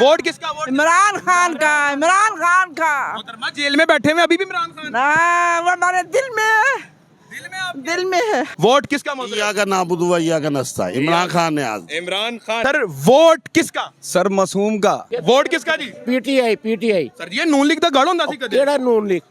Vote किसका? Vote Imran Khan का, इमरान खान का। मोहतरमा जेल में बैठे हुए अभी भी इमरान खान वो हमारे दिल में है, दिल में आप दिल में है। वोट किसका? मोहतरमा या का नाबुद हुआ या का नस्ता इमरान खान ने आज इमरान खान। सर वोट किसका? सर मासूम का। वोट किसका जी? पीटीआई सर ये नून लीग ਦਾ ਗੜ ਹੁੰਦਾ ਸੀ ਕਦੇ? ਕਿਹੜਾ ਨੂਨ ਲੀਗ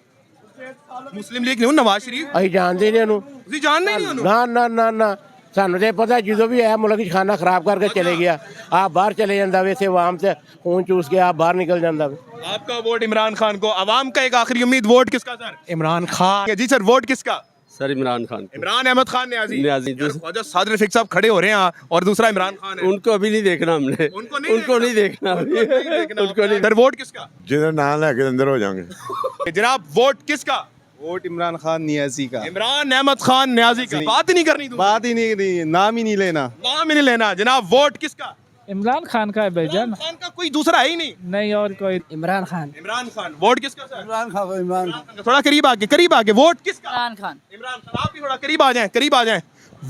ਮੁਸਲਿਮ ਲੀਗ ਨਹੀਂ ਨਵਾਜ਼ ਸ਼ਰੀਫ ਅਸੀਂ ਜਾਣਦੇ ਨਹੀਂ ਉਹਨੂੰ ਤੁਸੀਂ ਜਾਣਦੇ ਨਹੀਂ ਉਹਨੂੰ? ਨਾ ਨਾ ਨਾ ਨਾ ਸਾਨੂੰ ਤੇ ਪਤਾ ਜਦੋਂ ਵੀ ਆਇਆ ਮੁਲਕ 'ਚ ਖਾਨਾ ਖਰਾਬ ਕਰਕੇ ਚਲੇ ਗਿਆ ਆ ਬਾਹਰ ਚਲੇ ਜਾਂਦਾ ਵੇ ਇਥੇ ਆਵਾਮ ਤੇ ਖੂਨ ਚੂਸ ਕੇ ਆ ਬਾਹਰ ਨਿਕਲ ਜਾਂਦਾ ਵੇ आपका वोट इमरान खान को। अवाम का एक आखिरी उम्मीद वोट किसका सर? इमरान खान। जी सर वोट किसका? सर इमरान खान को। इमरान अहमद खान न्याजी। न्याजी। यार, ख्वाजा साद रफीक साहब खड़े हो रहे हैं और दूसरा इमरान खान है। उनको अभी नहीं देखना हमने, उनको नहीं देखना उनको नहीं। सर वोट किसका? जिधर नाम लेके अंदर हो जाएंगे। जनाब वोट किसका? वोट इमरान खान नियाजी का। इमरान अहमद खान न्याजी का। बात ही नहीं करनी, बात ही नहीं, नाम ही नहीं लेना। नाम ही नहीं लेना। जनाब वोट किसका? इमरान खान का है भाईजान। इमरान खान का कोई दूसरा है ही नहीं। नहीं और कोई। इमरान खान। इमरान खान। वोट किसका सर? इमरान खान। इमरान थोड़ा करीब आके वोट किसका? इमरान खान। इमरान खान। आप भी थोड़ा करीब आ जाएं।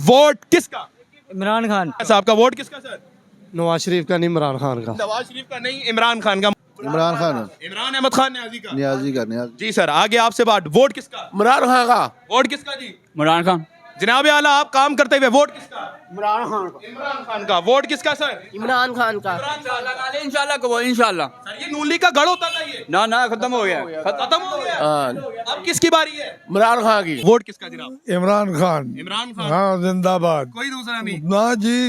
वोट किसका? इमरान खान। साहब का वोट किसका सर? नवाज शरीफ का नहीं, इमरान खान का। नवाज शरीफ का नहीं, इमरान खान का। इमरान खान। इमरान अहमद खान न्याजी का। नियाजी का। नियाजी। जी सर आगे आपसे बात। वोट किसका? इमरान खान का वोट किसका जी? इमरान खान। जनाब आला आप काम करते हुए वोट किसका? इमरान खान का इमरान खान का। वोट किसका सर? इमरान खान का इंशाल्लाह को इंशाल्लाह। सर ये नून लीग का गढ़ होता था ये? ना खत्म हो गया। खत्म हो गया। अब किसकी बारी है? इमरान खान की वोट किसका जनाब? इमरान खान। इमरान खान। हाँ जिंदाबाद। कोई दूसरा नहीं ना जी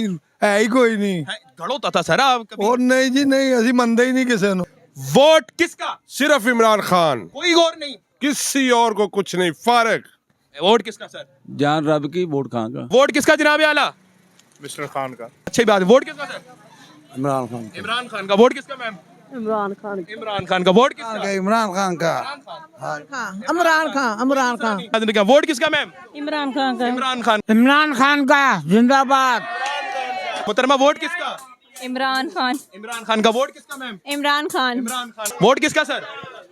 है ही कोई नहीं। है, गढ़ होता था सर आप कभी? और नहीं जी नहीं, असी मनते ही नहीं किसी ने। वोट किसका? सिर्फ इमरान खान, कोई और नहीं। किसी और को कुछ नहीं, फारक। वोट किसका सर? जान रब की वोट खान का। वोट किसका जनाब आला? मिस्टर खान का। अच्छी बात है। वोट किसका सर? इमरान खान। इमरान खान का। वोट किसका मैम? इमरान खान। इमरान खान का। वोट किसका? इमरान खान का। इमरान खान। इमरान खान। वोट किसका मैम? इमरान खान का। इमरान खान। इमरान खान का जिंदाबाद। मुहतरमा वोट किसका? इमरान खान। इमरान खान का। वोट किसका मैम? इमरान खान। इमरान खान। वोट किसका सर?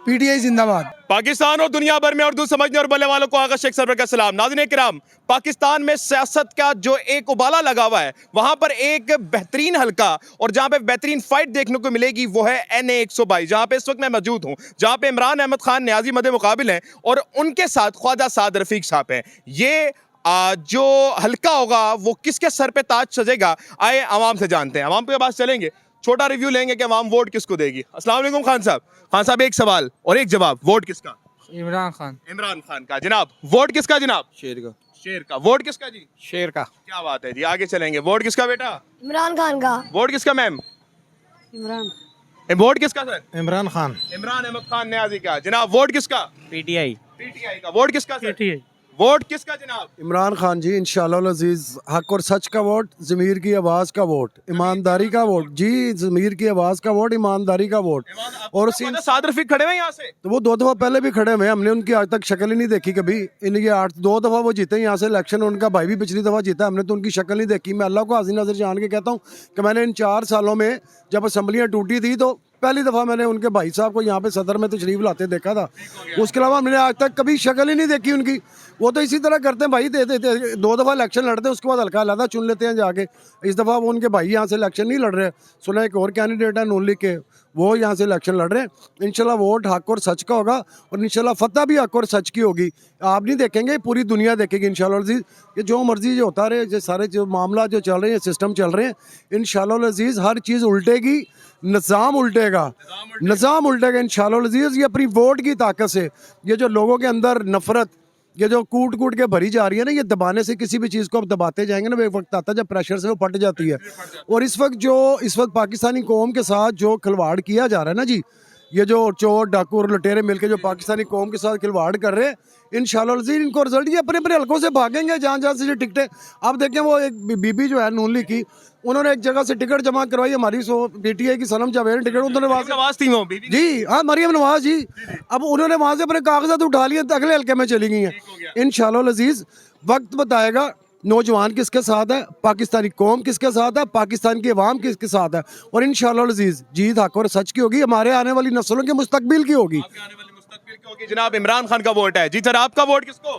पीटीआई जिंदाबाद। पाकिस्तान और दुनिया भर में उर्दू समझने और बोलने वालों को आगा शेख सरवर का सलाम। नाज़रीन किराम, पाकिस्तान में सियासत का जो एक उबाला लगा हुआ है, वहां पर एक बेहतरीन हल्का और जहां पे बेहतरीन फाइट देखने को मिलेगी वो है NA 122, जहां पे इस वक्त मैं मौजूद हूं, जहां पे इमरान अहमद खान न्याजी मदे मुकाबिल हैं और उनके साथ ख्वाजा साद रफीक साहब हैं। ये जो हल्का होगा वो किसके सर पे ताज सजेगा, आए आवाम से जानते हैं। आवाम के पास चलेंगे, छोटा रिव्यू लेंगे कि आवाम वोट किसको देगी। अस्सलाम वालेकुम खान साहब। खान साहब एक सवाल और एक जवाब। वोट किसका? इमरान खान। इमरान खान का। जनाब वोट किसका? जनाब शेर का। शेर का। वोट किसका जी? शेर का। क्या बात है जी, आगे चलेंगे। वोट किसका बेटा? इमरान खान का। वोट किसका मैम? इमरान। वोट किसका सर? इमरान खान। इमरान अहमद खान न्याजी का। जनाब वोट किसका? पीटीआई। पीटीआई का। वोट किसका सर? पीटीआई। वोट किसका जनाब? इमरान खान जी इंशाल्लाह अजीज। हक और सच का वोट, ज़मीर की आवाज़ का वोट, ईमानदारी का वोट जी। ज़मीर की आवाज़ का वोट, ईमानदारी का वोट। और उसी साद रफीक खड़े हुए यहाँ से। तो वो 2 दफ़ा पहले भी खड़े हुए हैं, हमने उनकी आज तक शक्ल ही नहीं देखी कभी। इनके 2 दफ़ा वो जीते यहाँ से इलेक्शन। उनका भाई भी पिछली दफ़ा जीता, हमने तो उनकी शक्ल नहीं देखी। मैं अल्लाह को हाज़िर नज़र जान के कहता हूँ कि मैंने इन 4 सालों में जब असम्बलियाँ टूटी थी तो पहली दफ़ा मैंने उनके भाई साहब को यहाँ पे सदर में तशरीफ लाते देखा था। उसके अलावा हमने आज तक कभी शक्ल ही नहीं देखी उनकी। वो तो इसी तरह करते हैं भाई, दे देते 2 दफ़ा इलेक्शन लड़ते हैं, उसके बाद हल्का अलग चुन लेते हैं जाके। इस दफ़ा वो उनके भाई यहाँ से इलेक्शन नहीं लड़ रहे। सुना एक और कैंडिडेट है नून लीग के, वो यहाँ से इलेक्शन लड़ रहे हैं। इंशाल्लाह वोट हक और सच का होगा और इंशाल्लाह फतह भी हक और सच की होगी। आप नहीं देखेंगे, पूरी दुनिया देखेगी इंशाल्लाह अज़ीज़। ये जो मर्जी जो होता रहे, जो सारे जो मामला जो चल रहे हैं, सिस्टम चल रहे हैं, इंशाल्लाह अज़ीज़ हर चीज़ उल्टेगी, निज़ाम उल्टेगा, निज़ाम उल्टेगा इंशाल्लाह अज़ीज़। ये अपनी वोट की ताकत से, ये जो लोगों के अंदर नफरत ये जो कूट कूट के भरी जा रही है ना, ये दबाने से किसी भी चीज़ को अब दबाते जाएंगे ना, एक वक्त आता है जब प्रेशर से वो फट जाती है। और इस वक्त पाकिस्तानी कौम के साथ जो खिलवाड़ किया जा रहा है ना जी, ये जो चोर डाकू और लुटेरे मिलके जो पाकिस्तानी कौम के साथ खिलवाड़ कर रहे हैं, इंशाल्लाह अज़ीज़ इनको रिजल्ट ये अपने अपने हल्कों से भागेंगे जहाँ जहाँ से जो टिकटें। आप देखें वो एक बीबी जो है नून लीग की, उन्होंने एक जगह से टिकट जमा करवाई, हमारी PTI की सनम जावेद टिकट उन्होंने वहाँ थी वो बीबी जी, हाँ मरियम नवाज जी। अब उन्होंने वहाँ से अपने कागजात उठा लिए, अगले हल्के में चली गई हैं। इंशाल्लाह अज़ीज़ वक्त बताएगा नौजवान किसके साथ है, पाकिस्तानी कौम किसके साथ है, पाकिस्तान की अवाम किसके साथ है। और इंशाल्लाह अज़ीज़ जीत हक और सच की होगी, हमारे आने वाली नस्लों के मुस्तकबिल की होगी। जनाब इमरान खान का वोट है जी सर। आपका वोट किसको?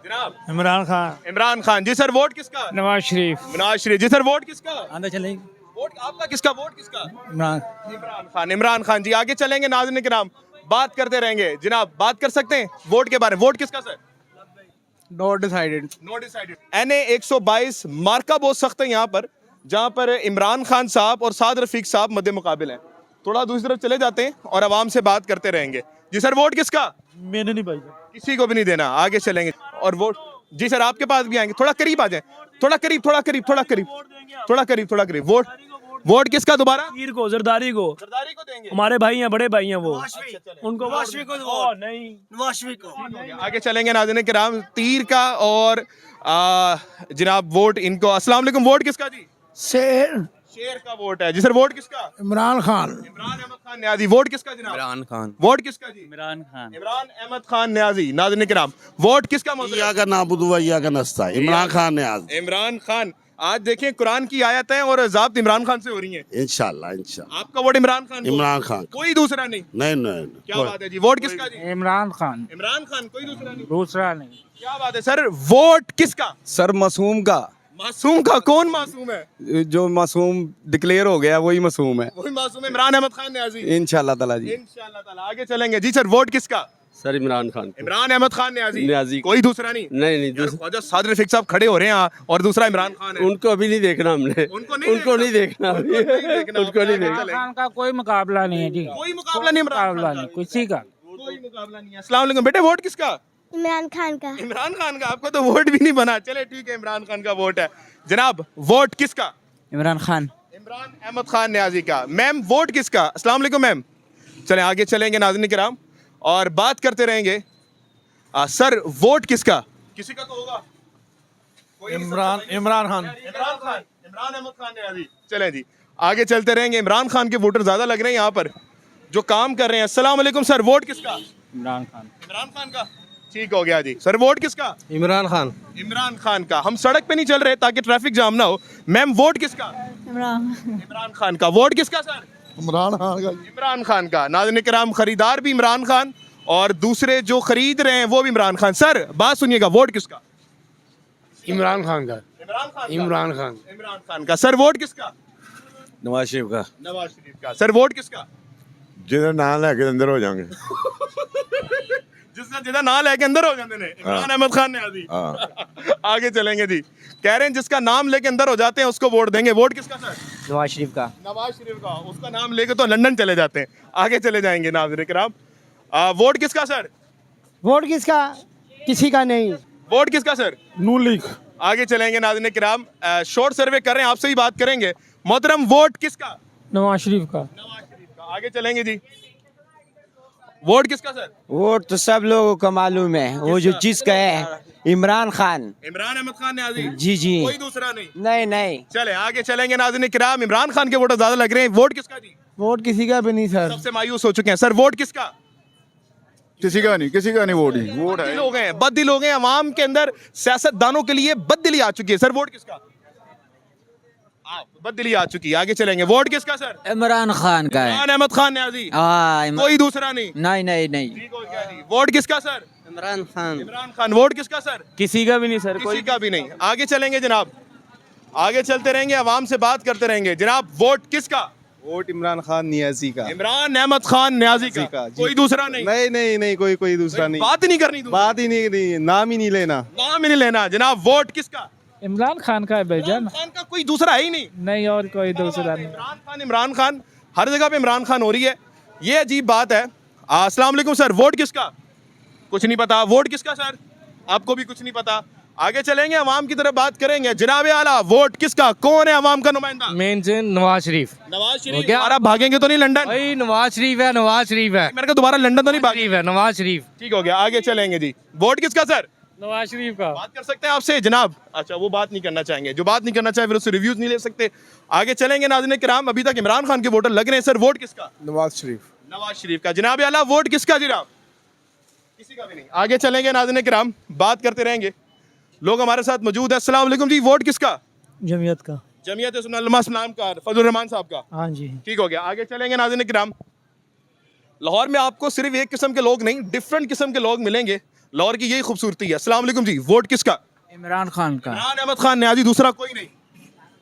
जनाब इमरान खान। इमरान खान जी सर। वोट किसका? नवाज शरीफ। नवाज शरीफ जी सर। वोट किसका? आंदा चलेंगे। वोट आपका किसका? वोट किसका? इमरान इमरान खान। इमरान खान जी, आगे चलेंगे नाज़रीन किराम, बात करते रहेंगे। जनाब बात कर सकते हैं वोट के बारे में, वोट किसका sir? Not decided not decided. NA 122 मार्का बहुत सख्त है यहाँ पर, जहाँ पर इमरान खान साहब और साद रफीक साहब मध्य मुकाबिल हैं। थोड़ा दूसरी तरफ चले जाते हैं और आवाम से बात करते रहेंगे। जी सर, वोट किसका? मैंने नहीं भाई किसी को भी नहीं देना। आगे चलेंगे और वोट, जी सर आपके पास भी आएंगे, थोड़ा करीब आ जाए, थोड़ा करीब, थोड़ा करीब, थोड़ा करीब, थोड़ा करीब, थोड़ा करीब। वोट, वोट किसका दोबारा? पीर को, जरदारी को, सरदारी को देंगे। हमारे भाई हैं, बड़े भाई हैं वो, उनको नहीं। आगे चलेंगे नाज़रीन किराम, तीर का और जनाब वोट इनको। अस्सलाम वालेकुम, वोट किसका जी? शेर शेर का वोट है। जी सर, वोट किसका? इमरान खान इमरान अहमद खान न्याजी। वोट किसका जनाब? इमरान खान। वोट किसका जी? इमरान खान। इमरान अहमद खान न्याजी। नाज़रीन किराम, वोट किसका? या का नाबुदु व या का नस्ता इमरान खान ने आज इमरान खान। आज देखें कुरान की आयतें और ज़ाब्त इमरान खान से हो रही हैं। इंशाल्लाह आपका वोट इमरान खान को? इमरान खान कोई दूसरा नहीं? नहीं नहीं क्या बात है जी, वोट किसका जी? इमरान खान इमरान खान, कोई दूसरा नहीं? दूसरा नहीं। क्या बात है सर, वोट किसका? सर मासूम का, मासूम का। कौन मासूम है? जो मासूम डिक्लेयर हो गया वही मासूम है वही मासूम है, इमरान अहमद खान न्याजी। इंशाल्लाह ताला जी। इंशाल्लाह ताला। आगे चलेंगे जी सर, वोट किसका? सर इमरान खान। इमरान अहमद खान न्याजी। न्याजी। कोई दूसरा नहीं? नहीं यार, ख्वाजा साद रफीक साहब खड़े हो रहे हैं और दूसरा इमरान खान है। उनको अभी नहीं देखना हमने, उनको नहीं देखना उनको नहीं देखना। उनको नहीं आगे देखना। चलेंगे। खान का कोई मुकाबला नहीं है जी, कोई मुकाबला नहीं इमरान मुकाबला खान नहीं का। किसी का। कोई मुकाबला नहीं है। अस्सलाम वालेकुम बेटे, वोट किसका? इमरान खान का। इमरान खान का। आपको तो वोट भी नहीं बना। चले ठीक है, इमरान खान का वोट है। जनाब वोट किसका? इमरान खान। इमरान अहमद खान न्याजी का। मैम वोट किसका? अस्सलाम वालेकुम मैम। चलें आगे चलेंगे नाज़रीन किराम और बात करते रहेंगे। सर वोट किसका? किसी का तो होगा। इमरान इमरान खान इमरान खान। इमरान अहमद खान न्याजी। चलें जी आगे चलते रहेंगे। इमरान खान के वोटर ज्यादा लग रहे हैं यहाँ पर जो काम कर रहे हैं। अस्सलाम वालेकुम सर, वोट किसका? इमरान खान। इमरान खान का। ठीक हो गया जी सर, वोट किसका? इमरान खान इमरान खान का। हम सड़क पे नहीं चल रहे ताकि ट्रैफिक जाम ना हो। मैम वोट किसका? इमरान। इमरान खान का। वोट किसका सर? इमरान खान का इमरान खान का। नाज़रीन किराम, खरीदार भी इमरान खान और दूसरे जो खरीद रहे हैं वो भी इमरान खान। सर बात सुनिएगा, वोट किसका? इमरान खान का। इमरान खान। इमरान खान। इमरान खान का। सर वोट किसका? नवाज शरीफ का। नवाज शरीफ का। सर वोट किसका? ਜਿਹਦਾ ਨਾਂ ਲੈ ਕੇ ਅੰਦਰ ਹੋ ਜਾਾਂਗੇ जिसका जिदा नाम लेके अंदर हो जाते हैं। इमरान अहमद खान न्याजी। आगे चलेंगे जी, कह रहे हैं जिसका नाम लेके अंदर हो जाते हैं उसको वोट देंगे। वोट किसका सर? नवाज शरीफ का। नवाज शरीफ का। उसका नाम लेके तो लंदन चले जाते हैं। आगे चले जाएंगे नाज़रीन किराम। वोट किसका सर? वोट किसका? किसी का नहीं। वोट किसका सर? नून लीग आगे चलेंगे नाज़रीन किराम। शॉर्ट सर्वे कर रहे हैं, आपसे ही बात करेंगे। मोहतरम वोट किसका? नवाज शरीफ का। नवाज शरीफ का। आगे चलेंगे जी, वोट किसका सर? वोट तो सब लोगों को मालूम है, वो जो जिसका है इमरान खान। इमरान अहमद खान न्याजी। जी जी। कोई दूसरा नहीं? नहीं नहीं। चले आगे चलेंगे नाज़रीन किराम। इमरान खान के वोट ज्यादा लग रहे हैं। वोट किसका जी? वोट किसी का भी नहीं सर। सबसे मायूस हो चुके हैं। सर वोट किसका? किसी का नहीं वोट ही वोट बद्दी लोग हैं, बद्दी लोग हैं। अवाम के अंदर सियासतदानों के लिए बददिली आ चुकी है। सर वोट किसका? बददिली आ चुकी है। आगे चलेंगे, वोट किसका सर? इमरान खान का है। इमरान अहमद खान न्याजी। कोई दूसरा नहीं? नहीं नहीं नहीं। ठीक हो गया जी। वोट किसका सर? इमरान खान। इमरान खान। वोट किसका सर? किसी का भी नहीं सर। किसी का भी नहीं। आगे चलेंगे जनाब, आगे चलते रहेंगे, अवाम से बात करते रहेंगे। जनाब वोट किसका? वोट इमरान खान नियाजी का इमरान अहमद खान न्याजी का। कोई दूसरा नहीं? नहीं कोई दूसरा नहीं बात ही नहीं करनी, बात ही नहीं नाम ही नहीं लेना नाम ही नहीं लेना। जनाब वोट किसका? इमरान खान का है बेजान। इमरान खान का। कोई दूसरा है ही नहीं। नहीं और कोई दूसरा नहीं। इमरान खान, इमरान खान, हर जगह पे इमरान खान हो रही है। ये अजीब बात है। अस्सलाम वालेकुम सर, वोट किसका? कुछ नहीं पता। वोट किसका सर? आपको भी कुछ नहीं पता। आगे चलेंगे, अवाम की तरफ बात करेंगे। जनाब आला, वोट किसका? कौन है अवाम का नुमाइंदा? मेन से नवाज शरीफ। नवाज शरीफ। दोबारा भागेंगे तो नहीं लंदन? भाई नवाज शरीफ है, नवाज शरीफ है। मेरे को दोबारा लंदन तो नहीं भागेंगे? है नवाज शरीफ। ठीक हो गया। आगे चलेंगे जी, वोट किसका सर? नवाज शरीफ का। बात कर सकते हैं आपसे जनाब? अच्छा, वो बात नहीं करना चाहेंगे। जो बात नहीं करना चाहे फिर उससे रिव्यूज नहीं ले सकते। आगे चलेंगे नाज़रीन किराम। अभी तक इमरान खान के वोटर लग रहे हैं। सर वोट किसका? नवाज शरीफ नवाज शरीफ का। जनाब आला, वोट किसका जनाब? किसी का भी नहीं। आगे चलेंगे नाज़रीन किराम, बात करते रहेंगे। लोग हमारे साथ मौजूद है। अस्सलाम वालेकुम जी, वोट किसका? जमीयत का। जमीयत नाम का फजल रहमान साहब का। हाँ जी। ठीक हो गया। आगे चलेंगे नाज़रीन किराम। लाहौर में आपको सिर्फ एक किस्म के लोग नहीं, डिफरेंट किस्म के लोग मिलेंगे। लाहौर की यही खूबसूरती है। अस्सलाम वालेकुम जी, वोट किसका? इमरान खान का। इमरान अहमद खान न्याजी। दूसरा कोई नहीं?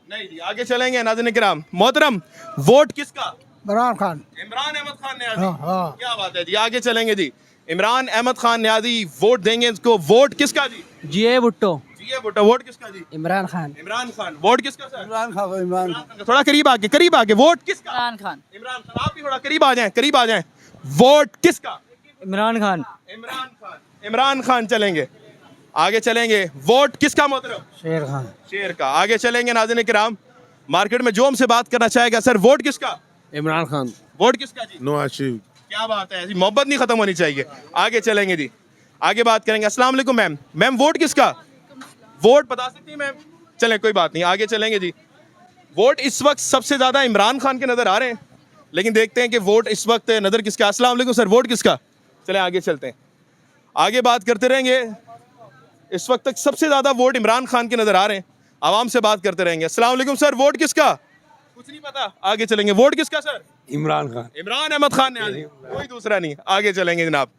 नहीं जी, आगे चलेंगे नाज़रीन किराम। मोहतरम, वोट किसका? इमरान खान। इमरान अहमद खान न्याजी। क्या बात है जी, आगे चलेंगे जी। इमरान अहमद खान न्याजी वोट देंगे इसको। वोट किसका जी? जिए भुट्टो। जी भुट्टो। वोट किसका जी? इमरान खान। इमरान खान। वोट किसका सर? इमरान खान। इमरान थोड़ा करीब आके वोट किसका? इमरान खान। इमरान खान। आप भी थोड़ा करीब आ जाएं। वोट किसका? इमरान खान। इमरान खान। इमरान खान चलेंगे, आगे चलेंगे। वोट किसका मोहतरम? शेर खान। शेर का। आगे चलेंगे नाज़रीन किराम। मार्केट में जो हमसे बात करना चाहेगा सर, वोट किसका? इमरान खान। वोट किसका जी? नवाज शरीफ। क्या बात है, ऐसी मोहब्बत नहीं खत्म होनी चाहिए। आगे चलेंगे जी, आगे बात करेंगे। अस्सलाम वालेकुम मैम। मैम वोट किसका? वोट बता सकती हैं मैम? चलें कोई बात नहीं, आगे चलेंगे जी। वोट इस वक्त सबसे ज्यादा इमरान खान के नजर आ रहे हैं, लेकिन देखते हैं कि वोट इस वक्त नजर किसका। अस्सलाम वालेकुम सर, वोट किसका? चलें आगे चलते हैं, आगे बात करते रहेंगे। इस वक्त तक सबसे ज्यादा वोट इमरान खान के नजर आ रहे हैं, आवाम से बात करते रहेंगे। अस्सलाम वालेकुम सर, वोट किसका? कुछ नहीं पता, आगे चलेंगे। वोट किसका सर? इमरान खान। इमरान अहमद खान न्याजी, कोई दूसरा नहीं। आगे चलेंगे जनाब।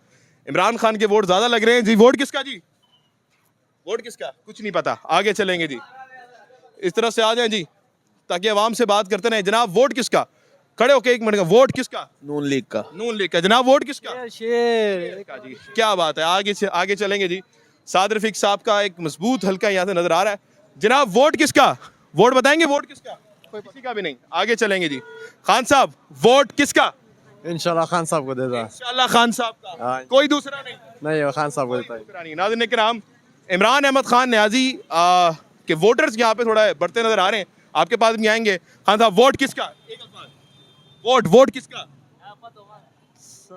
इमरान खान के वोट ज्यादा लग रहे हैं जी। वोट किसका जी? वोट किसका? कुछ नहीं पता, आगे चलेंगे जी। इस तरह से आ जाएं जी, ताकि आवाम से बात करते रहें। जनाब वोट किसका? खड़े होके एक मिनट का। वोट किसका? नून लीग का। नून लीग का। जनाब वोट किसका? शेर का जी। क्या बात है, आगे चलेंगे जी। साद रफीक साहब का एक मजबूत हल्का यहाँ से नजर आ रहा है। जनाब वोट किसका? वोट बताएंगे वोट किसका? किसी का भी नहीं। आगे चलेंगे जी। खान साहब वोट किसका? इंशाल्लाह खान साहब को देता इंशाल्लाह खान साहब का, कोई दूसरा नहीं। नहीं, वो खान साहब को देता है। दूसरा नहीं। नाज़रीन किराम, इमरान अहमद खान न्याजी के वोटर्स यहाँ पे थोड़ा बढ़ते नजर आ रहे हैं। आपके पास भी आएंगे। खान साहब वोट किसका? एक अल्फाज। वोट किसका?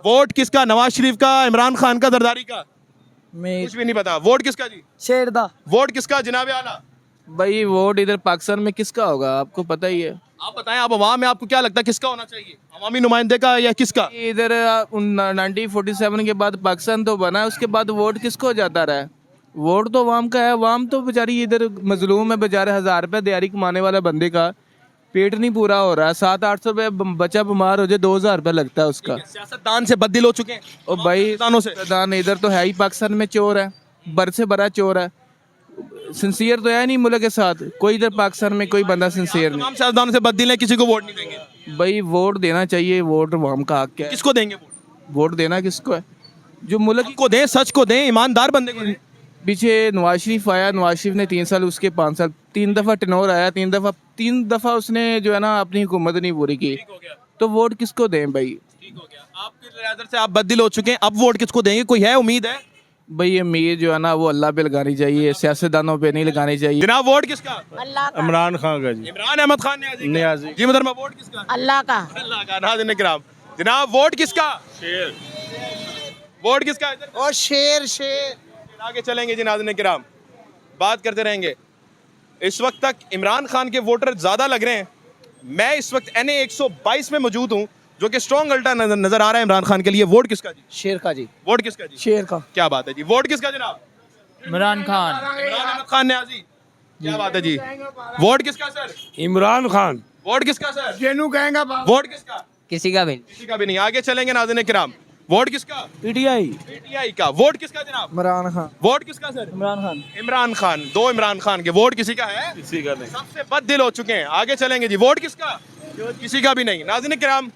वोट किसका? नवाज शरीफ का, इमरान खान का, जरदारी का? कुछ भी नहीं पता। वोट किसका जी? शेर दा। वोट किसका जनाब आला? भाई वोट इधर पाकिस्तान में किसका होगा आपको पता ही है। आप बताएं, आप अवाम में आपको क्या लगता है किसका होना चाहिए? अवामी नुमाइंदे का या किसका? इधर 1947 के बाद पाकिस्तान तो बना, उसके बाद वोट किसको जाता रहा है? वोट तो अवाम का है। अवाम तो बेचारी इधर मजलूम है, बेचारे 1000 रुपये दिहाड़ी कमाने वाला बंदे का पेट नहीं पूरा हो रहा है। 700-800 रुपये बच्चा बीमार हो जाए 2000 रुपये लगता है उसका। सियासतदान से बददिल हो चुके हैं और भाई दानों से। दान इधर तो है ही, पाकिस्तान में चोर है, बर से बड़ा चोर है। सिंसियर तो है नहीं मुल्क के साथ कोई, इधर पाकिस्तान में कोई बंदा सिंसियर नहीं। तमाम सियासतदानों से बददिल है, किसी को वोट नहीं देंगे। भाई वोट देना चाहिए, वोट अवाम का हक है। किसको देंगे वोट? वोट देना किसको है? जो मुल्क को दें, सच को दें, ईमानदार बंदे को दें। पीछे नवाज शरीफ आया, नवाज शरीफ ने 3 साल, उसके 5 साल, 3 दफ़ा टेनोर आया, 3 दफ़ा उसने जो है ना अपनी हुकूमत नहीं पूरी की, तो वोट किसको दें भाई? ठीक हो गया, आपकी नजर से आप बददिल हो चुके हैं, अब वोट किसको देंगे? कोई है उम्मीद है? भाई ये मीर जो है ना वो अल्लाह पे लगानी चाहिए, सियासतदानों पे नहीं लगानी चाहिए। जनाब वोट किसका? इमरान खान का जी। इमरान अहमद खान न्याजी जी। मुहतरमा वोट किसका? अल्लाह का। अल्लाह का। नाज़रीन किराम, जनाब वोट किसका? शेर। वोट किसका? और शेर। आगे चलेंगे जी। नाज़रीन किराम, बात करते रहेंगे। इस वक्त तक इमरान खान के वोटर ज्यादा लग रहे हैं। मैं इस वक्त NA 122 में मौजूद हूँ, जो कि स्ट्रॉन्ग अल्टा नजर आ रहा है इमरान खान के लिए। वोट किसका जी? शेर का जी। वोट किसका जी? शेर का। क्या बात है जी। वोट किसका जनाब? इमरान खान। इमरान अहमद खान न्याजी। क्या बात है जी। वोट किसका सर? इमरान खान। वोट किसका सर? जेनू कहेगा वोट किसका? किसी का भी। किसी का भी नहीं। आगे चलेंगे नाज़रीन किराम। वोट किसका? PTI। PTI का। वोट किसका जनाब? इमरान खान। वोट किसका सर? इमरान खान। इमरान खान। 2 इमरान खान के। वोट किसी का है? किसी का नहीं। सबसे बददिल हो चुके हैं। आगे चलेंगे जी। वोट किसका? किसी का भी नहीं। नाज़रीन किराम,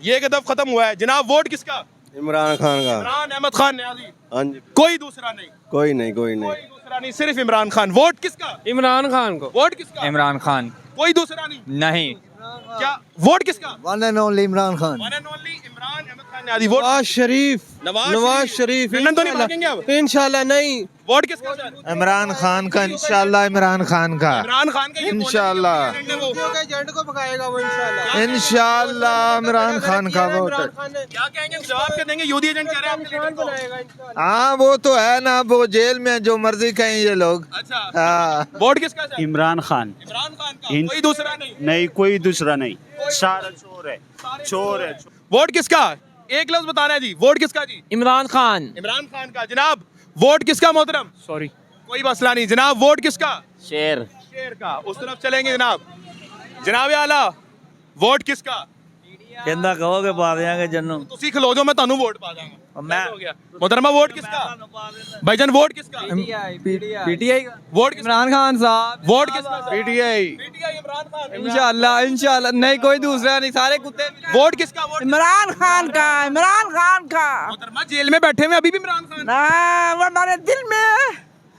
ये एक दफ खत्म हुआ है जनाब। वोट किसका? इमरान खान का। इमरान अहमद खान न्याजी। हाँ जी। कोई दूसरा नहीं। कोई नहीं, कोई कोई दूसरा नहीं, सिर्फ इमरान खान। वोट किसका? इमरान खान को। वोट किसका? इमरान खान। कोई दूसरा नहीं। नहीं। क्या? वोट किसका? One and only Imran Khan. One and only Imran Ahmad Khan Niazi. Vote Sharif. Nawaz Sharif. London तो नहीं भागेंगे अब? इंशाल्लाह नहीं। वोट किसका सर? इमरान खान का इंशाल्लाह। इमरान खान का इमरान खान का। इंशाल्लाह। एजेंट को भगाएगा वो इंशाल्लाह। इंशाल्लाह इमरान खान का वोट। क्या कहेंगे? जवाब क्या देंगे? यूदी एजेंट कह रहे हैं आपके लीडर को। हाँ वो तो है ना, वो जेल में जो मर्जी कहें ये लोग। अच्छा। हाँ। वोट किसका सर? इमरान खान। इमरान खान का। कोई दूसरा नहीं। नहीं, कोई दूसरा नहीं, सारा चोर है, चोर है। वोट किसका? एक लफ्ज बताना है जी। वोट किसका जी? इमरान खान। इमरान खान का। जनाब वोट किसका मोहतरम? सॉरी, कोई मसला नहीं। जनाब वोट किसका? शेर। शेर का। उस तरफ चलेंगे जनाब। जनाब आला, वोट किसका? कहंदा कहोगे पा देंगे जन्नू। ਤੁਸੀਂ ਖਲੋ ਜਾਓ, मैं ਤੁਹਾਨੂੰ ਵੋਟ ਪਾ ਦਾਂਗਾ। मैं हो गया। मोहतरमा वोट किसका? भाईजान वोट किसका? पीटीआई का वोट किसका? इमरान खान साहब। वोट किसका? PTI PTI Imran Khan. इंशाल्लाह इंशाल्लाह, नहीं कोई दूसरा नहीं, सारे कुत्ते। वोट किसका? वोट इमरान खान का, इमरान खान का। मोहतरमा जेल में बैठे हुए अभी भी इमरान खान वो हमारे दिल में है,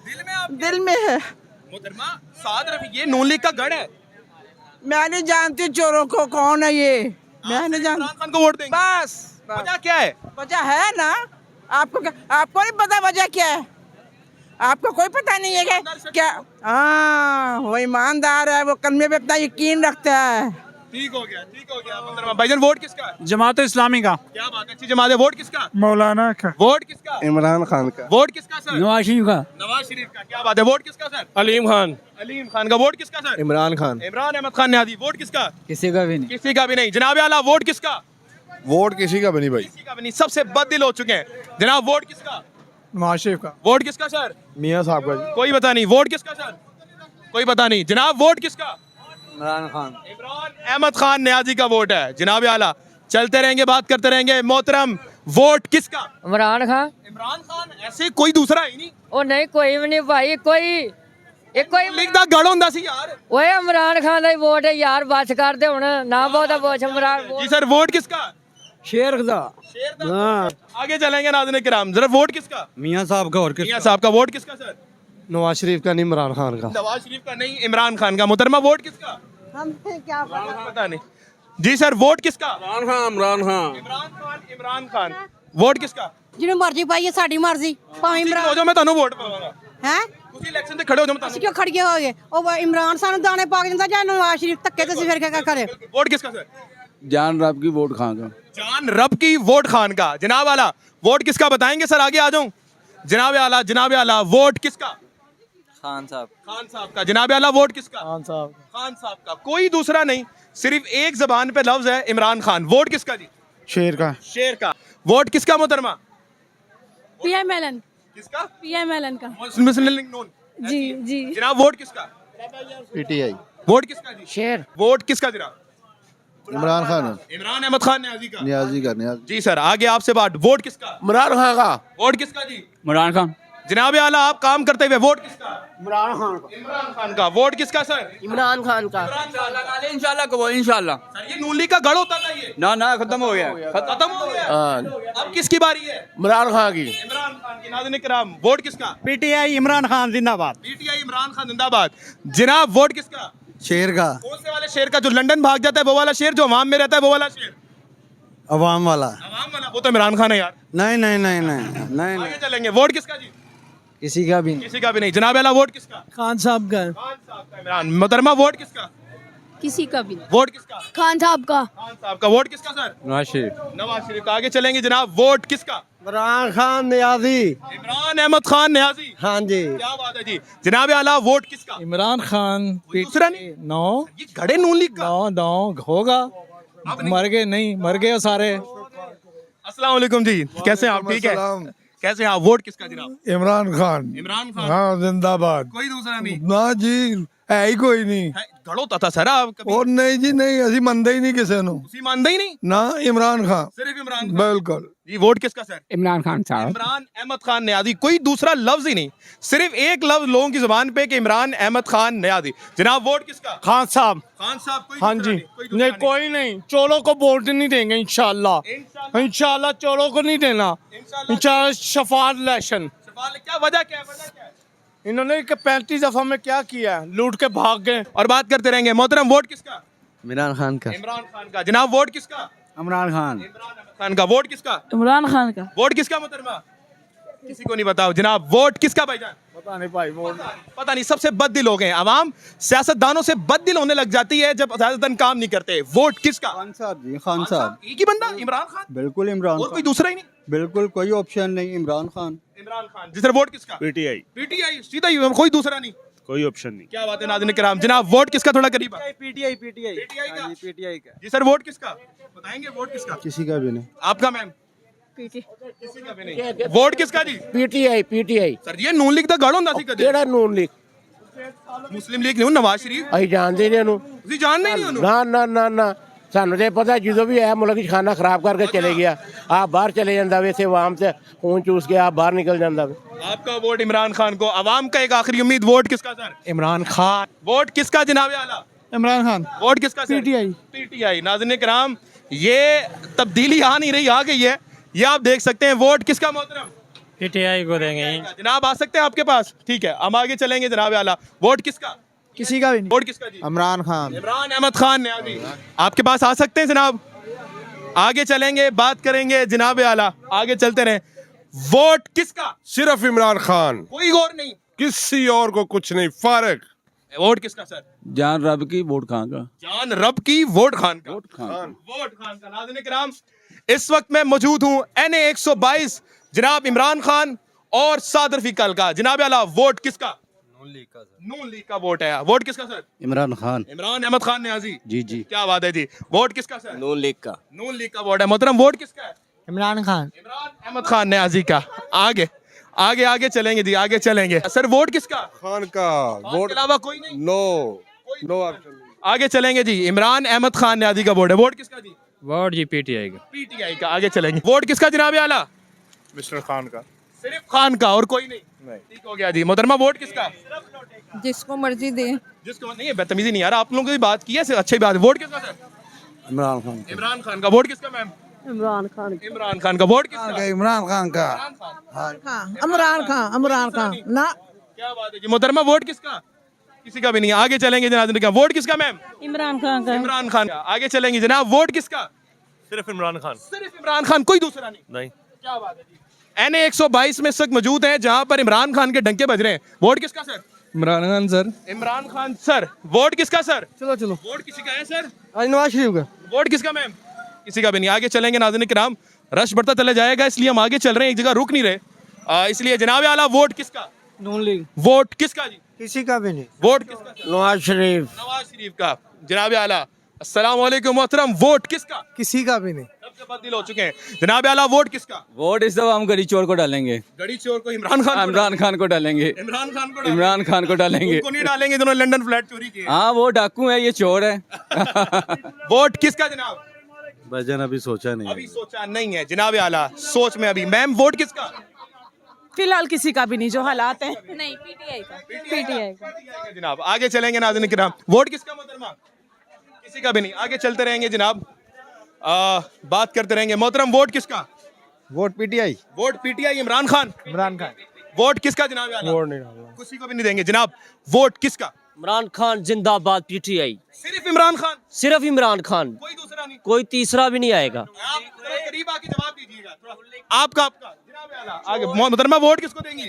दिल में आप दिल में है। मोहतरमा साथ रफी ये नून लीग का गढ़ है। मैं नहीं जानती चोरों को कौन है ये, मैं नहीं जानती। इमरान खान को वोट देंगे। बस वजह क्या है? वजह है ना, आपको आपको नहीं पता वजह क्या है? आपको कोई पता नहीं है क्या? हाँ, वो ईमानदार है, वो कलमे पे अपना यकीन रखता है। ठीक हो गया, ठीक हो गया। मोहतरमा भाईजान वोट किसका? जमात इस्लामी का। क्या बात है, अच्छी जमात है। वोट किसका? मौलाना का। वोट किसका? इमरान खान का। वोट किसका सर? नवाज शरीफ का। नवाज शरीफ का। क्या बात है, वोट किसका सर? अलीम खान। अलीम खान का। वोट किसका सर? इमरान खान। इमरान अहमद खान न्याजी। वोट किसका? किसी का भी नहीं। किसी का भी नहीं। जनाब आला वोट किसका? वोट किसी का भी नहीं भाई। किसी का भी नहीं। सबसे बददिल हो चुके हैं जनाब। वोट किसका? नवाज शरीफ का। वोट किसका सर? मियाँ साहब का। कोई पता नहीं। वोट किसका सर? कोई पता नहीं। जनाब वोट किसका? इमरान खान। इमरान अहमद खान न्याजी का वोट है। जनाब आला चलते रहेंगे, बात करते रहेंगे। मोहतरम वोट किसका? इमरान खान। इमरान खान, ऐसे कोई दूसरा ही नहीं। ओ नहीं कोई भी नहीं भाई, कोई लिखदा गढ़ ਹੁੰਦਾ ਸੀ यार। ओए इमरान खान ਦਾ ਵੋਟ ਹੈ यार, बस कर दे ਹੁਣ ना ਬਹੁਤਾ ਪੁੱਛ इमरान। जी सर वोट किसका? शेर का। आगे चलेंगे नाज़रीन किराम, जरा वोट किसका? मियाँ साहब का। और मियां साहब का। वोट किसका सर? नवाज शरीफ का नहीं, इमरान खान का। नवाज शरीफ का नहीं, इमरान खान का। मोहतरमा वोट किसका? हमें क्या पता नहीं। जी सर वोट किसका? इमरान खान। इमरान खान। वोट किसका? ਜਿਹਨੂੰ ਮਰਜ਼ੀ ਪਾਈਏ ਸਾਡੀ ਮਰਜ਼ੀ ਭਾਵੇਂ हो जाओ, मैं ਤੁਹਾਨੂੰ ਵੋਟ ਪਾਵਾਂਗਾ। ਹੈ ਤੁਸੀਂ ਇਲੈਕਸ਼ਨ ਤੇ ਖੜੇ ਹੋ ਜਾਓ, ਮੈਂ ਅਸੀਂ ਕਿਉਂ ਖੜ ਗਏ ਹੋਗੇ? ਉਹ ਇਮਰਾਨ ਸਾਨੂੰ ਦਾਣੇ ਪਾ ਕੇ ਦਿੰਦਾ ਜਾਂ ਨਵਾਜ਼ ਸ਼ਰੀਫ ਧੱਕੇ ਤੇ ਫਿਰ क्या करे? वोट किसका सर? जान रब की वोट खान का। जान रब की वोट खान का। जनाब आला वोट किसका बताएंगे सर? आगे आ जाऊं। जनाब आला वोट किसका? खान साहब। खान साहब का। जनाब आला वोट किसका? खान साहब। खान साहब का। कोई दूसरा नहीं, सिर्फ एक जबान पे लफ्ज है इमरान खान। वोट किसका जी? शेर का। शेर का। वोट किसका मोहतरमा? पीएमएलएन किसका? पीएमएलएन का मुस्लिम लीग नून। जी जी जनाब वोट किसका? पीटीआई। वोट किसका जी? शेर। वोट किसका जनाब? इमरान खान। इमरान अहमद खान न्याजी का। नियाजी का। नियाजी। जी सर आगे आपसे बात। वोट किसका? इमरान खान का। वोट किसका जी? इमरान खान। जनाब आला आप काम करते हुए वोट किसका? इमरान खान का। वोट किसका सर? इमरान खान का। इंशाल्लाह को इंशाल्लाह। सर ये नून लीग का गढ़ होता था ये। ना खत्म हो गया। खत्म हो गया। अब किसकी बारी है? इमरान खान की। इमरान खान की। नाज़रीन किराम वोट किसका? पीटीआई इमरान खान जिंदाबाद। पीटीआई इमरान खान जिंदाबाद। जनाब वोट किसका? शेर का। कौन से वाले शेर का? जो लंदन भाग जाता है वो वाला शेर, जो अवाम में रहता है वो वाला शेर? अवाम वाला। अवाम वाला। वो तो इमरान खान है यार। नहीं आगे चलेंगे। वोट किसका जी? किसी का भी नहीं। किसी का भी नहीं। जनाब आला वोट किसका? खान साहब का। खान साहब का। इमरान। मोहतरमा वोट किसका? किसी का भी वोट किसका? खान साहब का खान साहब का। वोट किसका सर? नवाज शरीफ। नवाज शरीफ का। आगे चलेंगे जनाब। वोट किसका? इमरान खान न्याजी। इमरान अहमद खान न्याजी। हाँ जी। क्या बात है जी। जनाब आला वोट किसका? इमरान खान। दूसरा नहीं। नौ ये घड़े नून लीग का। होगा। मर गए नहीं, मर गए सारे। अस्सलाम वालेकुम जी, कैसे हैं आप? ठीक है। कैसे हैं आप? वोट किसका जनाब? इमरान खान। इमरान खान। हाँ जिंदाबाद। कोई दूसरा नहीं ना जी है ही कोई नहीं। है, गढ़ होता था सर आप कभी? और नहीं जी नहीं, ਅਸੀਂ ਮੰਨਦੇ ਹੀ ਨਹੀਂ ਕਿਸੇ ਨੂੰ। उसी मानते ही नहीं। ना इमरान खान। सिर्फ इमरान खान। बिल्कुल। जी वोट किसका सर? इमरान खान साहब। इमरान अहमद खान न्याजी। कोई दूसरा लफ्ज ही नहीं, सिर्फ एक लफ्ज लोगों की जुबान पे कि इमरान अहमद खान न्याजी। जनाब वोट किसका? खान साहब। खान साहब। कोई हाँ दूसरा जी। नहीं, कोई दूसरा नहीं कोई नहीं, चोरों को वोट नहीं देंगे इंशाल्लाह। इंशाल्लाह चोरों को नहीं देना। इंशाल्लाह शफात इलेक्शन। सवाल क्या वजह क्या है? वजह क्या है? इन्होंने 35 दफा में क्या किया? लूट के भाग गए। और बात करते रहेंगे। मोहतरम वोट किसका? इमरान खान का। इमरान खान का। जनाब वोट किसका? इमरान खान। इमरान अहमद खान का। वोट किसका? इमरान खान का। वोट किसका मोहतरमा? किसी को नहीं बताओ। जनाब वोट किसका भाईजान? पता नहीं भाई वोट। पता नहीं। सबसे बददिल हो गए हैं अवाम। सियासतदानों से बददिल होने लग जाती है जब सियासतदान काम नहीं करते। वोट किसका? खान साहब जी। खान साहब। एक ही बंदा इमरान खान। बिल्कुल इमरान और कोई दूसरा ही नहीं। बिल्कुल कोई ऑप्शन नहीं। इमरान खान। इमरान खान। जिसने वोट किसका? पीटीआई। पीटीआई। सीधा ही, कोई दूसरा नहीं। कोई ऑप्शन नहीं। क्या बात है नाज़रीन किराम। जनाब वोट किसका? थोड़ा करीब आ। पीटीआई। पीटीआई का। पीटीआई का। जी सर वोट किसका? बताएंगे वोट किसका? किसी का भी नहीं। आपका मैम? किसी का भी नहीं। वोट किसका जी? पीटीआई पीटीआई सर ये नून लीग ਦਾ ਗੜ ਹੁੰਦਾ ਸੀ ਕਦੇ? ਕਿਹੜਾ ਨੂਨ ਲੀਗ? ਮੁਸਲਿਮ ਲੀਗ ਨਹੀਂ, ਨਵਾਜ਼ ਸ਼ਰੀਫ। ਅਸੀਂ ਜਾਣਦੇ ਨਹੀਂ ਇਹਨੂੰ। ਤੁਸੀਂ ਜਾਣਦੇ ਹੀ ਨਹੀਂ ਉਹਨੂੰ? ਨਾ ਨਾ ਨਾ ਨਾ ਸਾਨੂੰ ਤੇ ਪਤਾ ਜਦੋਂ ਵੀ ਇਹ ਮੁਲਕ 'ਚ ਖਾਣਾ ਖਰਾਬ ਕਰਕੇ ਚਲੇ ਗਿਆ ਆਪ ਬਾਹਰ ਚਲੇ ਜਾਂਦਾ ਵੇ ਇਸੇ ਆਵਾਮ से खून चूस के आप बाहर निकल जाता वे आपका वोट इमरान खान को, अवाम का एक आखिरी उम्मीद, वोट किसका सर? इमरान खान। वोट किसका जनाब आला? इमरान खान। वोट किसका सर? PTI। PTI। नाज़रीन किराम, ये तब्दीली आ नहीं रही, आ गई है, ये आप देख सकते हैं। वोट किसका मोहतरम? PTI को देंगे। जनाब आ सकते हैं आपके पास? ठीक है, हम आगे चलेंगे जनाब आला। वोट किसका? किसी का भी नहीं। वोट किसका जी? इमरान खान। इमरान अहमद खान ने अभी आपके पास आ सकते हैं जनाब? आगे चलेंगे, बात करेंगे जनाब आला, आगे चलते रहें। वोट किसका? सिर्फ इमरान खान, कोई गौर नहीं, किसी और को कुछ नहीं फारक। वोट किसका सर? जान रब की वोट खान का। जान रब की वोट खान का। वोट खान। वोट खान का। नाज़रीन किराम, इस वक्त मैं मौजूद हूं NA 122 जनाब इमरान खान और सादर फीकल का। जनाब आला, वोट किसका? नून लीग का वोट है। वोट किसका सर? इमरान खान। इमरान अहमद खान न्याजी। जी जी। क्या बात है जी। वोट किसका सर? नून लीग का। नून लीग का वोट है। मोहतरम, वोट किसका है? इमरान खान। इमरान अहमद खान न्याजी का। आगे आगे आगे चलेंगे जी, आगे चलेंगे। सर वोट किसका? खान का वोट वोट के अलावा कोई नहीं? No option. आगे चलेंगे जी, इमरान अहमद खान न्याजी का वोट है। वोट किसका जी? वोट जी PTI का। PTI का। आगे चलेंगे। वोट किसका जनाब आला? मिस्टर खान का। सिर्फ खान का और कोई नहीं? ठीक हो गया जी। मोहतरमा, वोट किसका? जिसको मर्जी दे। जिसको नहीं है, बदतमीजी नहीं यार, आप लोगों की बात की है, अच्छी बात है। वोट किसका सर? इमरान खान। इमरान खान का। वोट किसका मैम? इमरान खान। इमरान खान का। वोट किसका? इमरान खान का। इमरान खान ना। क्या बात है जी। मोहतरमा, वोट किसका? किसी का भी नहीं। आगे चलेंगे जनाब। वोट किसका मैम? इमरान खान का। इमरान खान का। आगे चलेंगे जनाब। वोट किसका? सिर्फ इमरान खान। सिर्फ इमरान खान, कोई दूसरा नहीं? नहीं। क्या बात है जी। NA 122 में इस वक्त मौजूद हैं जहां पर इमरान खान के डंके बज रहे हैं। वोट किसका sir? Imran Khan sir. Imran Khan sir. Vote किसका सर? चलो चलो। वोट किसी का है सर? आज नवाज शरीफ का। वोट किसका मैम? किसी का भी नहीं। आगे चलेंगे नाज़रीन किराम, रश बढ़ता चला जाएगा, इसलिए हम आगे चल रहे हैं, एक जगह रुक नहीं रहे। इसलिए जनाब आला, वोट किसका? नून लीग। वोट किसका जी? किसी का भी नहीं। वोट किसका सर? नवाज शरीफ। नवाज शरीफ का। जनाब आला, अस्सलाम वालेकुम मोहतरम, वोट किसका? किसी का भी नहीं। सबसे बददिल हो चुके हैं। जनाब आला, वोट किसका? वोट इस दफा हम गड़ी चोर को डालेंगे। गड़ी चोर को इमरान खान को इमरान खान को डालेंगे। इमरान खान को इमरान खान को डालेंगे। उनको नहीं डालेंगे, जिन्होंने लंदन फ्लैट चोरी किए। हाँ वो डाकू है, ये चोर है। वोट किसका जनाब? भजन अभी सोचा नहीं। अभी सोचा नहीं है जनाब आला, सोच में अभी। मैम, वोट किसका? फिलहाल किसी का भी नहीं, जो हालात हैं। नहीं PTI का। PTI का। जनाब आगे चलेंगे नाज़रीन किराम। वोट किसका मोहतरमा? किसी का भी नहीं। आगे चलते रहेंगे जनाब, बात करते रहेंगे। मोहतरम, वोट किसका? Vote PTI। Vote PTI Imran Khan. Imran Khan. Vote किसका जनाब आला? वोट नहीं डालना। किसी को भी नहीं देंगे जनाब। वोट किसका? इमरान खान जिंदाबाद PTI। सिर्फ इमरान खान, सिर्फ इमरान खान, कोई दूसरा नहीं? कोई तीसरा भी नहीं आएगा। आप थोड़ा करीब आके जवाब दीजिएगा थोड़ा। आपका जनाब आला आगे। मोहतरमा, वोट किसको देंगी?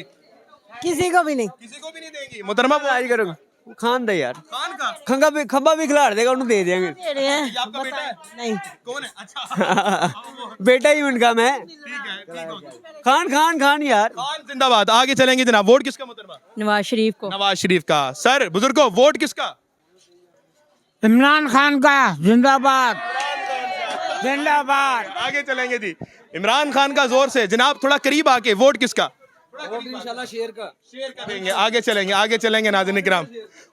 किसी को भी नहीं। किसी को भी नहीं देंगी। मोहतरमा, वोट करोगे खान दे यार। खान का। खंबा भी खिलाड़ देगा, उन्हें दे देंगे। दे रहे हैं। ये आपका बेटा है? नहीं। कौन है? अच्छा। बेटा ही उनका मैं। ठीक है, ठीक हो गया। खान यार। खान जिंदाबाद। आगे चलेंगे जनाब। वोट किसका मोहतरमा? नवाज शरीफ को। नवाज शरीफ का। सर बुजुर्गो, वोट किसका? इमरान खान का। जिंदाबाद जिंदाबाद। आगे चलेंगे जी, इमरान खान का जोर से जनाब, थोड़ा करीब आके। वोट किसका? इंशाल्लाह शेर का। शेर का देंगे। आगे चलेंगे, आगे चलेंगे नाज़रीन किराम।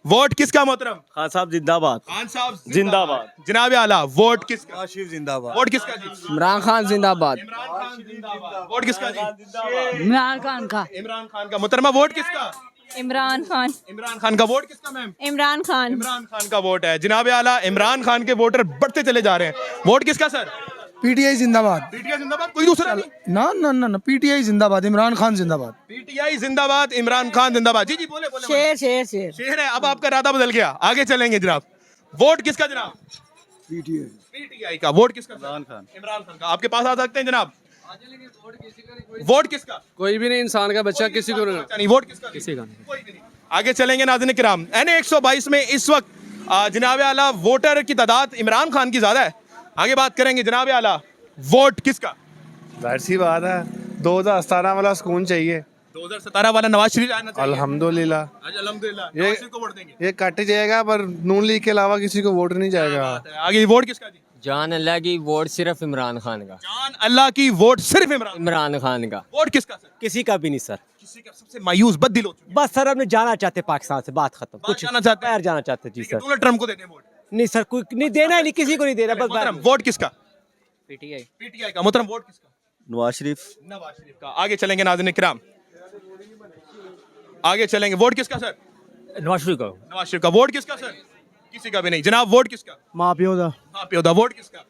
वोट किसका मोहतरम? खान साहब जिंदाबाद। खान साहब जिंदाबाद। जनाब आला, वोट किसका? काशिफ जिंदाबाद। वोट किसका जी? इमरान खान जिंदाबाद। इमरान खान जिंदाबाद। वोट किसका जी? इमरान खान का। इमरान खान का। मोहतरमा, वोट किसका? इमरान खान। इमरान खान का। वोट किसका मैम? इमरान खान। इमरान खान का वोट है। जनाब आला, इमरान खान के वोटर बढ़ते चले जा रहे हैं। वोट किसका सर? PTI जिंदाबाद। PTI जिंदाबाद, कोई दूसरा नहीं? ना PTI जिंदाबाद। इमरान खान जिंदाबाद। PTI जिंदाबाद, इमरान खान जिंदाबाद। जी जी, बोले बोले। शेर। शेर है। अब आपका इरादा बदल गया। आगे चलेंगे जनाब। वोट किसका जनाब? PTI का। वोट किसका? इमरान खान। इमरान खान का। आपके पास आ सकते हैं जनाब। वोट किसका? कोई भी नहीं, इंसान का बच्चा किसी को नहीं। वोट किसका? किसी का नहीं। कोई भी नहीं। आगे चलेंगे नाज़रीन किराम। NA 122 में इस वक्त जनाब आला वोटर की तादाद इमरान खान की ज्यादा है। आगे बात करेंगे जनाब आला, वोट किसका? जाहिर सी बात है, 2017 वाला सुकून चाहिए। 2017 वाला नवाज शरीफ आना चाहिए। अल्हम्दुलिल्लाह। अल्हम्दुलिल्लाह। ये- नवाज शरीफ को वोट देंगे। ये कट जाएगा, पर नून लीग के अलावा किसी को वोट नहीं जाएगा। आगे वोट किसका जी? जान अल्लाह की वोट सिर्फ इमरान खान का। जान अल्लाह की वोट सिर्फ इमरान खान का। वोट किसका सर? किसी का भी नहीं सर। किसी का। सबसे मायूस बददिल हो चुके हैं। बस सर, हमने जाना चाहते पाकिस्तान से, बात खत्म। बात जाना चाहते हैं। बाहर जाना चाहते जी ठीक है, सर। डोनाल्ड ट्रम्प को देते हैं वोट। नहीं सर, कोई नहीं देना है, नहीं किसी को नहीं देना। बस मोहतरम वोट किसका? पीटीआई पीटीआई का। मोहतरम वोट किसका? नवाज शरीफ। नवाज शरीफ का। आगे चलेंगे नाज़रीन इकराम, आगे चलेंगे। वोट किसका सर? नवाज शरीफ का। नवाज शरीफ का। वोट किसका सर? किसी का भी नहीं जनाब। वोट किसका? मापियोदा। मापियोदा। वोट किसका?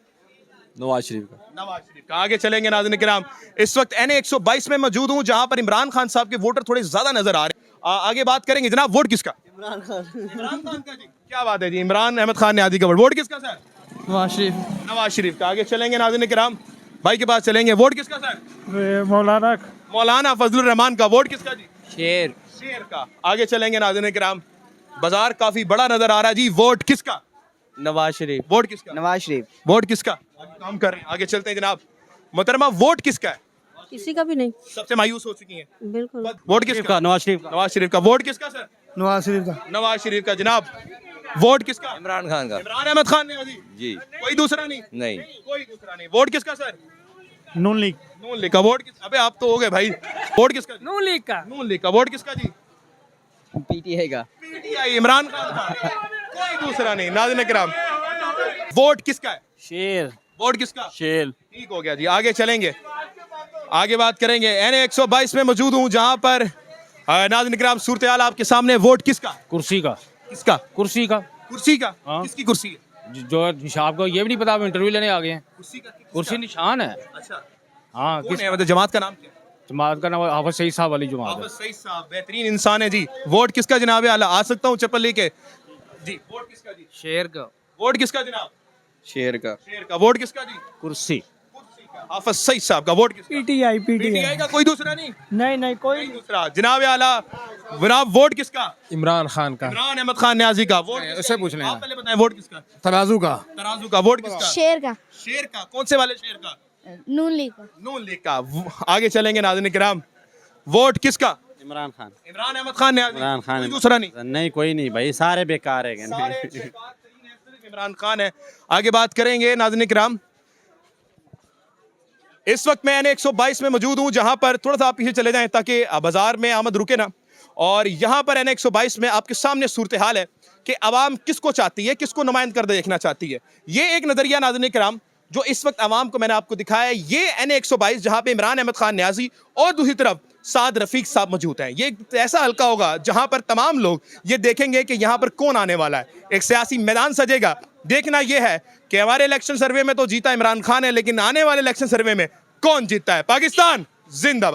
नवाज शरीफ का। नवाज शरीफ का। आगे चलेंगे नाज़रीन किराम, इस वक्त NA 122 में मौजूद हूं जहां पर इमरान खान साहब के वोटर थोड़े ज्यादा नजर आ रहे हैं। आगे बात करेंगे जनाब। वोट किसका? इमरान खान का जी। क्या बात है जी, इमरान अहमद खान ने आदि का वोट किसका सर? नवाज शरीफ। नवाज शरीफ का। आगे चलेंगे नाज़रीन किराम, भाई के पास चलेंगे। वोट किसका सर? मौलाना फजलुर रहमान का। वोट किसका जी? शेर शेर का। आगे चलेंगे नाज़रीन किराम, बाजार काफी बड़ा नजर आ रहा है जी। वोट किसका? नवाज शरीफ। वोट किसका? नवाज शरीफ वोट किसका? आगे काम कर रहे हैं, आगे चलते हैं जनाब। मोहतरमा वोट किसका है? किसी का भी नहीं, सबसे मायूस हो चुकी हैं। बिल्कुल। वोट किसका? नवाज शरीफ। नवाज शरीफ का। वोट किसका सर? नवाज शरीफ का। नवाज शरीफ का जनाब। वोट किसका? इमरान खान का। इमरान अहमद खान ने आदि जी कोई दूसरा नहीं? नहीं। कोई दूसरा नहीं। वोट किसका सर? नून लीग। नून लीग का। वोट किस? अबे आप तो हो गए भाई। वोट किसका? नून लीग का। नून लीग का। वोट किसका जी? पीटीआई का। पीटीआई इमरान खान का। कोई दूसरा नहीं। नाज़रीन किराम वोट किसका है? शेर। वोट किसका? शेर। ठीक हो गया जी। आगे चलेंगे, आगे बात करेंगे। NA 122 में मौजूद हूं जहां पर नाज़रीन किराम सूरत हाल आपके सामने। वोट किसका? कुर्सी का। किसका? कुर्सी का। कुर्सी का। हाँ। किसकी कुर्सी है? जो आपको ये भी नहीं पता, आप इंटरव्यू लेने आ गए हैं। कुर्सी का। कुर्सी निशान है। अच्छा, हाँ, कौन है? मतलब जमात का नाम क्या है? जमात का नाम हाफिज सईद साहब वाली जमात है। हाफिज सईद साहब बेहतरीन इंसान है जी। वोट किसका जनाब आला? आ सकता हूँ चप्पल लेके जी। वोट किसका जी? शेर का। वोट किसका जनाब? शेर का। शेर का। वोट किसका जी? कुर्सी। कुर्सी का। हाफिज सईद साहब का। वोट किसका? पीटीआई। पीटीआई का। कोई दूसरा नहीं? नहीं नहीं, कोई दूसरा जनाब आला। जनाब वोट किसका? इमरान खान का। इमरान अहमद खान न्याजी का। वोट उससे पूछ लें। आप पहले बताएं। वोट किसका? तराजू का। तराजू का। वोट किसका? शेर का। शेर का। कौन से वाले शेर का? नून लीग का। नून लीग का। आगे चलेंगे नाज़रीन किराम, वोट किसका? इमरान खान। इमरान अहमद खान न्याजी। इमरान खान। कोई दूसरा नहीं? नहीं, कोई नहीं भाई, सारे बेकार है। सारे बेकार तरीन हैं, सिर्फ इमरान खान है। आगे बात करेंगे नाज़रीन किराम, इस वक्त मैं NA 122 में मौजूद हूं जहां पर थोड़ा सा आप पीछे चले जाएं ताकि बाजार में आमद रुके ना। और यहां पर NA 122 में आपके सामने सूरत हाल है कि आवाम किसको चाहती है, किसको नुमाइंद कर देखना चाहती है। ये एक नजरिया नाज़रीन किराम जो इस वक्त आवाम को मैंने आपको दिखाया है। ये NA 122 जहां पे इमरान अहमद खान न्याजी और दूसरी तरफ साद रफीक साहब मौजूद हैं। ये एक ऐसा हल्का होगा जहां पर तमाम लोग ये देखेंगे कि यहां पर कौन आने वाला है। एक सियासी मैदान सजेगा। देखना यह है कि हमारे इलेक्शन सर्वे में तो जीता इमरान खान है, लेकिन आने वाले इलेक्शन सर्वे में कौन जीतता है। पाकिस्तान जिंदाबाद।